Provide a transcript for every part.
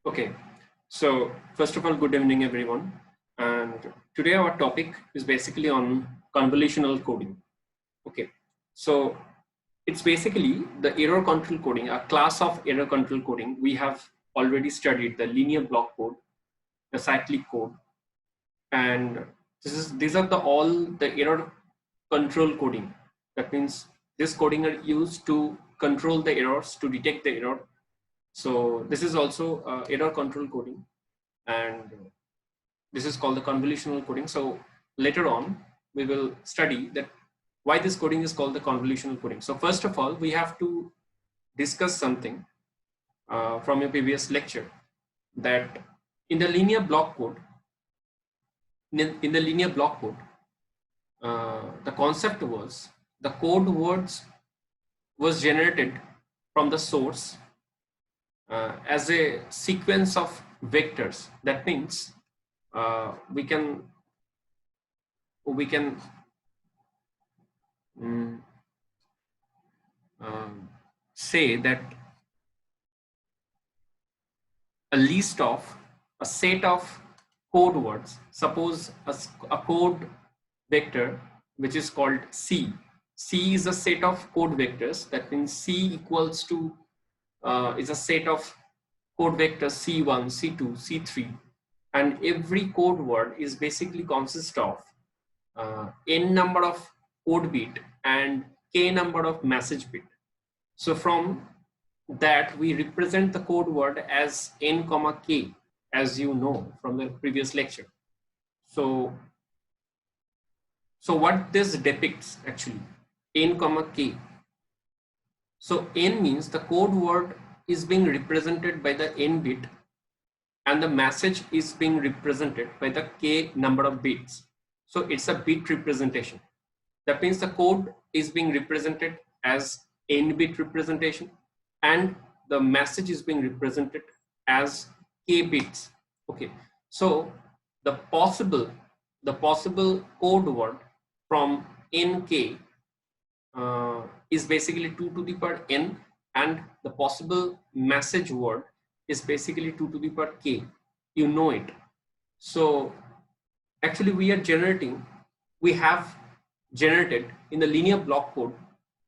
Okay, so first of all, good evening, everyone. And today our topic is basically on convolutional coding. Okay, so it's basically the error control coding, a class of error control coding. We have already studied the linear block code, the cyclic code, and these are all the error control coding. That means this coding are used to control the errors, to detect the error. So this is also error control coding, and this is called the convolutional coding. So later on we will study that why this coding is called the convolutional coding. So first of all, we have to discuss something from a previous lecture, that in the linear block code, the concept was the code words was generated from the source as a sequence of vectors. That means we can mm, say that a list of a set of code words, suppose a code vector which is called C. C is a set of code vectors. That means C equals to is a set of code vectors C1, C2, C3, and every code word is basically consists of n number of code bit and k number of message bit. So from that we represent the code word as n comma k, as you know from the previous lecture. So what this depicts actually, n comma k. So n means the code word is being represented by the n bit and the message is being represented by the k number of bits. So it's a bit representation. That means the code is being represented as n bit representation and the message is being represented as k bits. Okay, so the possible code word from nk is basically 2 to the power n, and the possible message word is basically 2 to the power k. You know it. So actually we have generated in the linear block code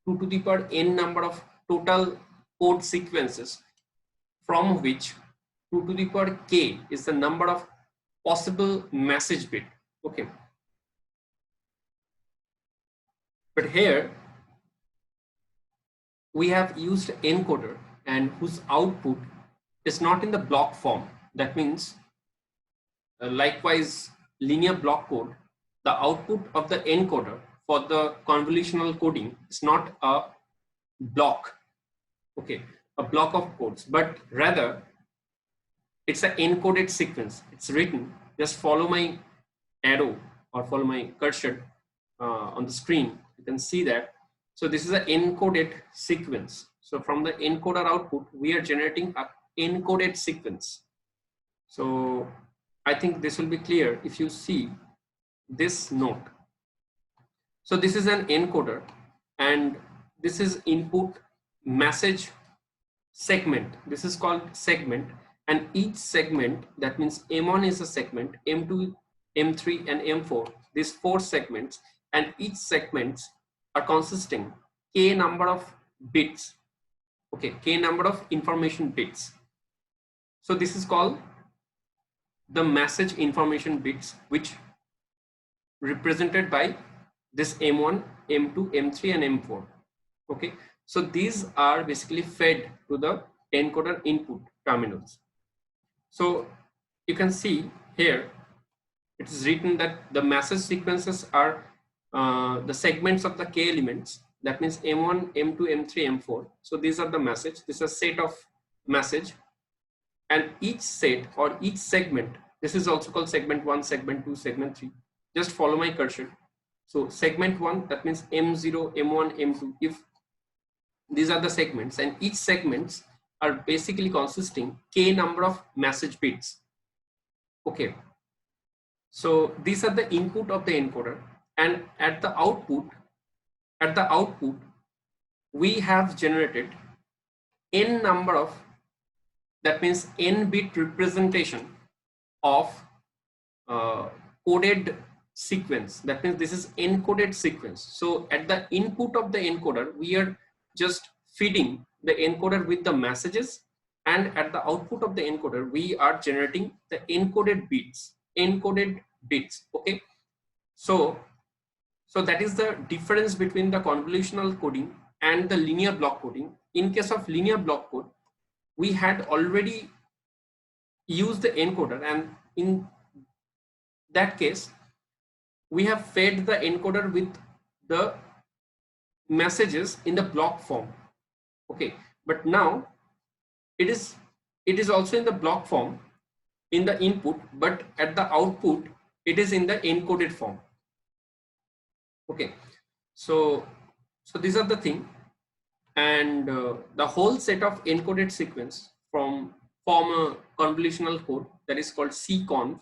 2 to the power n number of total code sequences, from which 2 to the power k is the number of possible message bit. Okay, but here we have used encoder and whose output is not in the block form. That means likewise linear block code, the output of the encoder for the convolutional coding is not a block, okay, a block of codes, but rather it's an encoded sequence. It's written, just follow my arrow or follow my cursor on the screen, you can see that. So this is an encoded sequence. So from the encoder output, we are generating a encoded sequence. So I think this will be clear if you see this note. So this is an encoder and this is input message segment. This is called segment, and each segment, that means M1 is a segment, M2, M3 and M4, these 4 segments, and each segments are consisting k number of bits, okay, k number of information bits. So this is called the message information bits, which represented by this M1, M2, M3 and M4. Okay, so these are basically fed to the encoder input terminals. So you can see here it is written that the message sequences are the segments of the k elements. That means M1, M2, M3, M4. So these are the message. This is a set of message, and each set or each segment, this is also called segment 1, segment 2, segment 3. Just follow my cursor. So segment 1, that means M0, M1, M2. If these are the segments, and each segments are basically consisting k number of message bits. Okay, so these are the input of the encoder, and at the output we have generated n number of that means n bit representation of coded sequence. That means this is encoded sequence. So at the input of the encoder, we are just feeding the encoder with the messages, and at the output of the encoder, we are generating the encoded bits. Okay. So that is the difference between the convolutional coding and the linear block coding. In case of linear block code, we had already used the encoder, and in that case, we have fed the encoder with the messages in the block form. Okay, but now it is also in the block form in the input, but at the output it is in the encoded form. Okay, so these are the thing, and the whole set of encoded sequence form a convolutional code that is called cconv,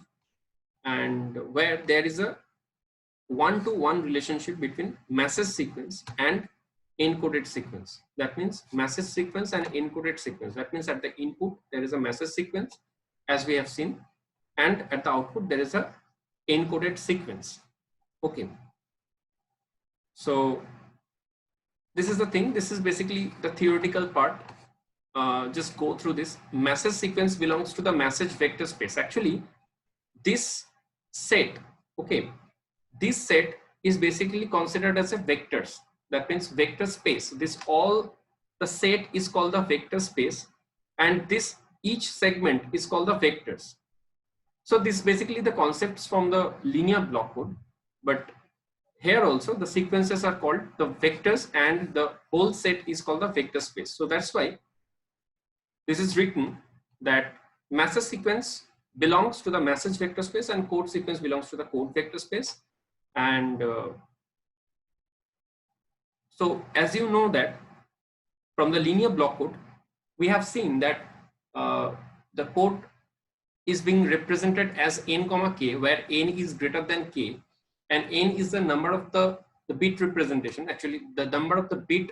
and where there is a one-to-one relationship between message sequence and encoded sequence. That means message sequence and encoded sequence. That means at the input there is a message sequence, as we have seen, and at the output there is a encoded sequence. Okay, so this is the thing. This is basically the theoretical part. Just go through this. Message sequence belongs to the message vector space. Actually, this set, okay, this set is basically considered as a vectors. That means vector space. This all the set is called the vector space, and this each segment is called the vectors. So this basically the concepts from the linear block code, but here also the sequences are called the vectors, and the whole set is called the vector space. So that's why this is written that message sequence belongs to the message vector space and code sequence belongs to the code vector space. And so as you know that from the linear block code, we have seen that the code is being represented as n comma k, where n is greater than k, and n is the number of the bit representation, actually the number of the bit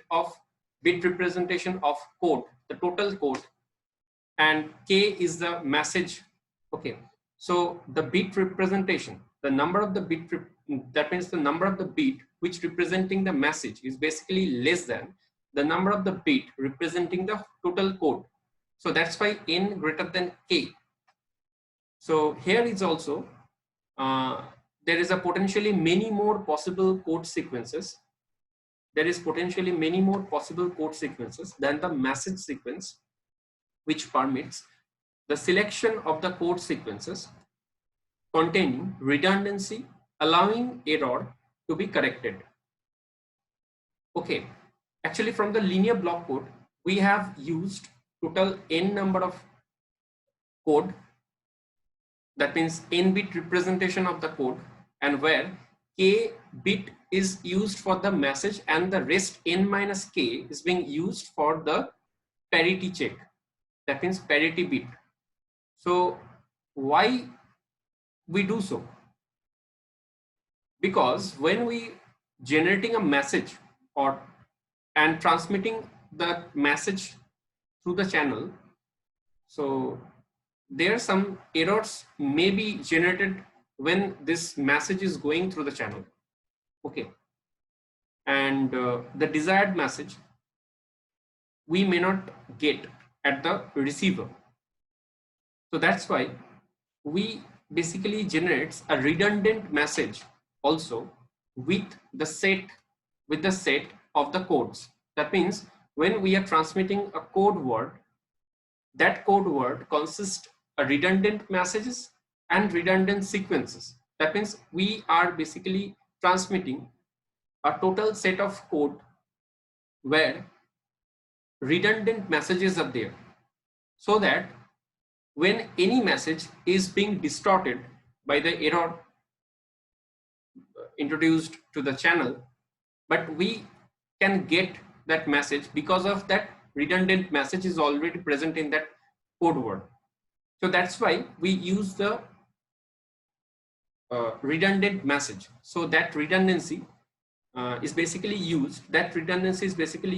representation of code, the total code, and k is the message. Okay, so the bit representation, the number of the bit, that means the number of the bit which representing the message is basically less than the number of the bit representing the total code. So that's why n greater than k. So here is also there is a potentially many more possible code sequences. There is potentially many more possible code sequences than the message sequence, which permits the selection of the code sequences containing redundancy, allowing error to be corrected. Okay, actually from the linear block code, we have used total n number of code. That means n bit representation of the code, and where k bit is used for the message and the rest n minus k is being used for the parity check. That means parity bit. So why we do so? Because when we generating a message and transmitting the message through the channel, so there are some errors may be generated when this message is going through the channel. Okay, and the desired message we may not get at the receiver. So that's why we basically generates a redundant message also with the set of the codes. That means when we are transmitting a code word, that code word consists of redundant messages and redundant sequences. That means we are basically transmitting a total set of code where redundant messages are there, so that when any message is being distorted by the error introduced to the channel, but we can get that message because of that redundant message is already present in that code word. So that's why we use the redundant message. So that redundancy is basically used